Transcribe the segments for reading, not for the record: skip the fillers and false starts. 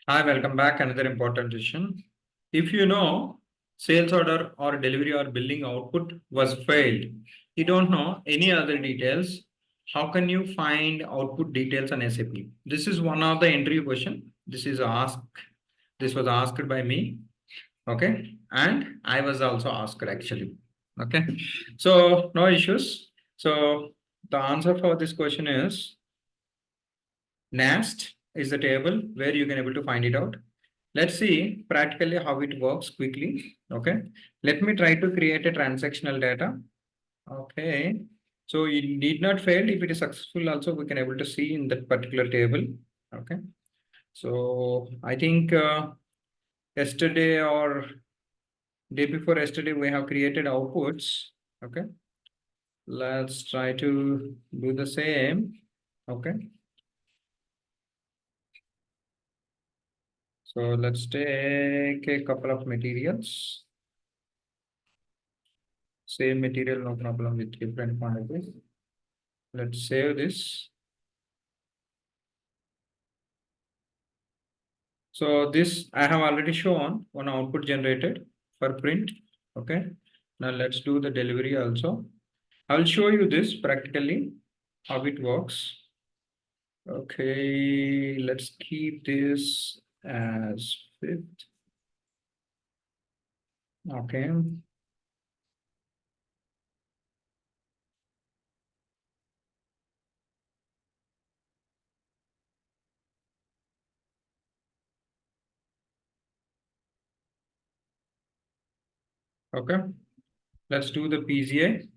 Hi, welcome back. Another important session. If you know sales order or delivery or billing output was failed, you don't know any other details. How can you find output details on SAP? This is one of the interview question. This was asked by me. Okay. And I was also asked actually. Okay. So no issues. So the answer for this question is NAST is the table where you can able to find it out. Let's see practically how it works quickly. Okay. Let me try to create a transactional data. Okay. So it need not fail. If it is successful also, we can able to see in that particular table. Okay. So I think yesterday or day before yesterday, we have created outputs. Okay. Let's try to do the same. Okay. So let's take a couple of materials. Same material, no problem with different quantities. Let's save this. So this I have already shown one output generated for print. Okay. Now let's do the delivery also. I'll show you this practically how it works. Okay, let's keep this as fifth. Okay. Okay. Let's do the PZA.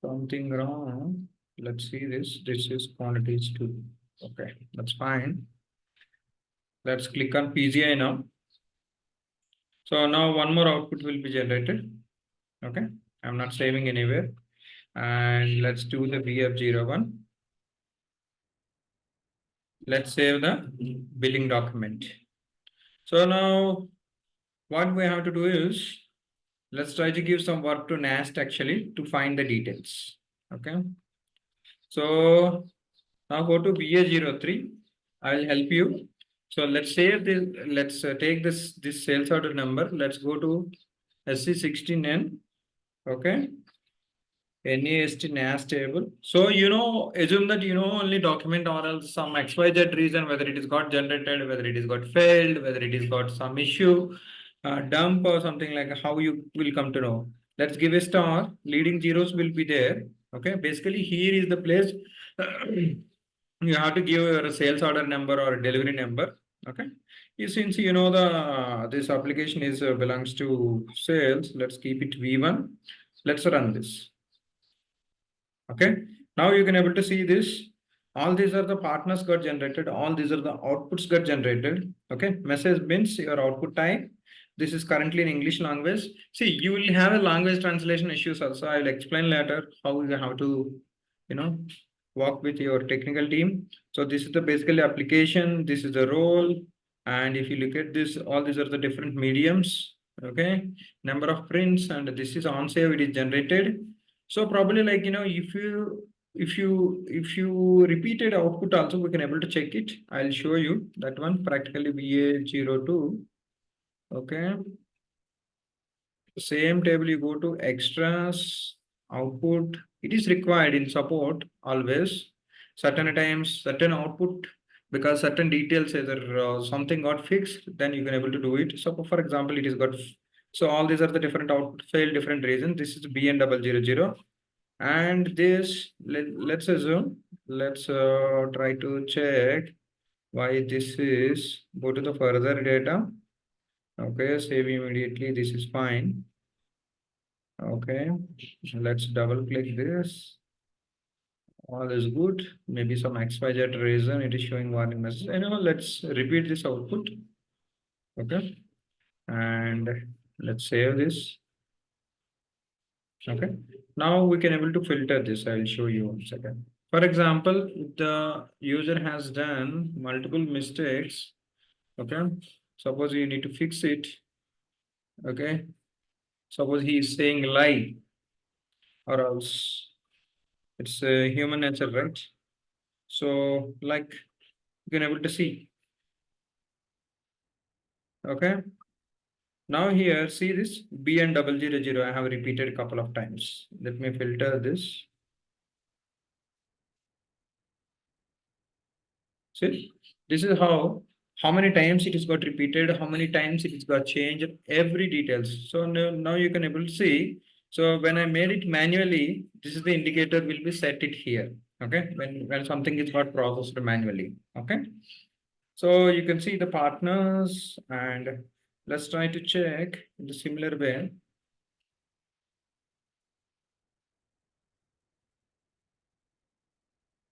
Something wrong. Let's see this. This is quantities too. Okay, that's fine. Let's click on PZA now. So now one more output will be generated. Okay, I'm not saving anywhere. And let's do the BF01. Let's save the billing document. So now what we have to do is let's try to give some work to NAST actually to find the details. Okay. So now go to BA03. I'll help you. So let's save this. Let's take this sales order number. Let's go to SC16N. Okay. NAST NAS table. So assume that only document or else some XYZ reason, whether it is got generated, whether it is got failed, whether it is got some issue, dump or something like how you will come to know. Let's give a star. Leading zeros will be there. Okay. Basically, here is the place you have to give your sales order number or delivery number. Okay. Since the this application is belongs to sales, let's keep it V1. Let's run this. Okay. Now you can able to see this. All these are the partners got generated. All these are the outputs got generated. Okay. Message means your output type. This is currently in English language. See, you will have a language translation issues also. I will explain later how you have to, work with your technical team. So this is the basically application. This is the role. And if you look at this, all these are the different mediums. Okay. Number of prints, and this is on save, it is generated. So probably like, if you repeated output also, we can able to check it. I'll show you that one practically BA02. Okay. Same table, you go to extras, output. It is required in support always. Certain times, certain output, because certain details either something got fixed, then you can able to do it. So for example, it is got. So all these are the different output failed different reasons. This is BN000. And this, let's assume, let's try to check why this is. Go to the further data. Okay, save immediately. This is fine. Okay, let's double click this. All is good. Maybe some XYZ reason it is showing warning message. Let's repeat this output. Okay, and let's save this. Okay, now we can able to filter this. I'll show you one second. For example, if the user has done multiple mistakes, okay, suppose you need to fix it. Okay, suppose he is saying lie, or else it's human nature, right? So like you can able to see. Okay. Now here, see this BN00. I have repeated a couple of times. Let me filter this. See, this is how many times it is got repeated, how many times it is got changed, every details. So now you can able to see. So when I made it manually, this is the indicator will be set it here. Okay, when something is got processed manually. Okay, so you can see the partners, and let's try to check in the similar way.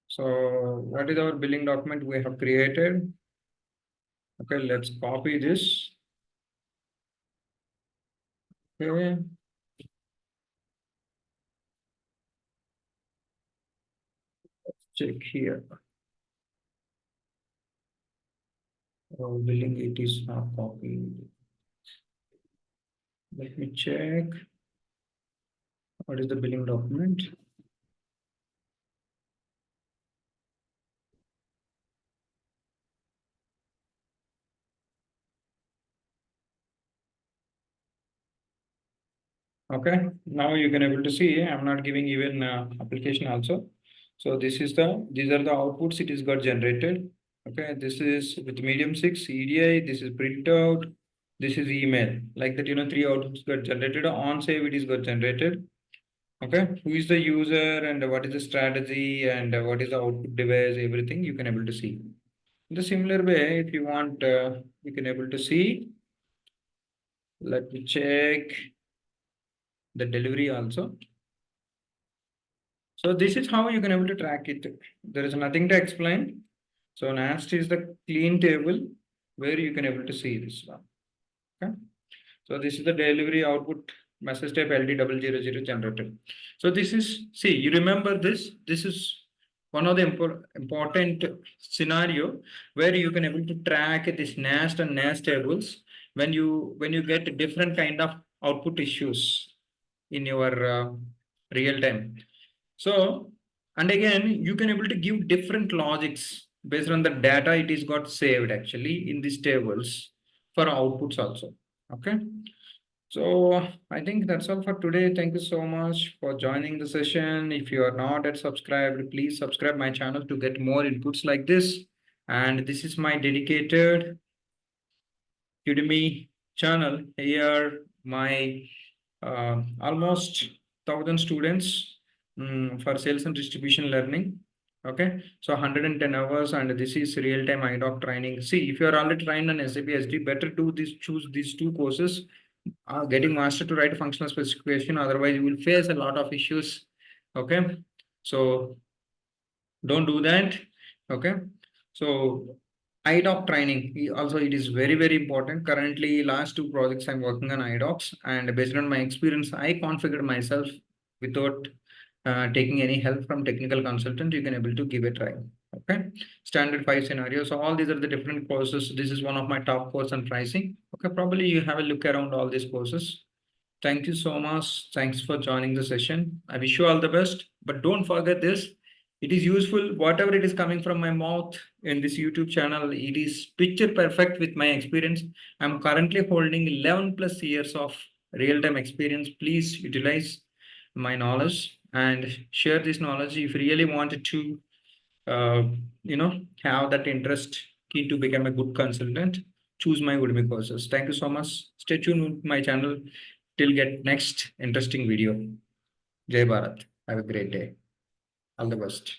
So what is our billing document we have created? Okay, let's copy this. Okay. Check here. Oh, billing it is not copied. Let me check. What is the billing document? Okay, now you can able to see I'm not giving even application also. So these are the outputs it is got generated. Okay, this is with medium 6 EDI, this is printout, this is email. Like that, three outputs got generated. On save it is got generated. Okay, who is the user and what is the strategy and what is the output device, everything you can able to see. In the similar way, if you want, you can able to see. Let me check the delivery also. So this is how you can able to track it. There is nothing to explain. So next is the clean table where you can able to see this one. Okay. So this is the delivery output message type LD000 generated. So this is, see, you remember this. This is one of the important scenario where you can able to track this nest and nest tables when you get different kind of output issues in your real time. So, and again, you can able to give different logics based on the data it is got saved actually in these tables for outputs also. Okay. So I think that's all for today. Thank you so much for joining the session. If you are not yet subscribed, please subscribe my channel to get more inputs like this. And this is my dedicated Udemy channel. Here, my almost 1,000 students for sales and distribution learning. Okay, so 110 hours, and this is real-time idoc training. See, if you are already trained on SAP SD, better do this, choose these two courses. Getting master to write functional specification, otherwise you will face a lot of issues. Okay, so don't do that. Okay, so idoc training also, it is very important. Currently last two projects I'm working on idocs, and based on my experience I configured myself without taking any help from technical consultant. You can able to give a try. Okay, standard 5 scenarios. So all these are the different courses. This is one of my top course on pricing. Okay, probably you have a look around all these courses. Thank you so much. Thanks for joining the session. I wish you all the best, but don't forget this. It is useful, whatever it is coming from my mouth in this YouTube channel, it is picture perfect with my experience. I'm currently holding 11 plus years of real-time experience. Please utilize my knowledge and share this knowledge. If you really wanted to, uh, have that interest, keen to become a good consultant, choose my Udemy courses. Thank you so much. Stay tuned with my channel till get next interesting video. Jai Bharat. Have a great day. All the best.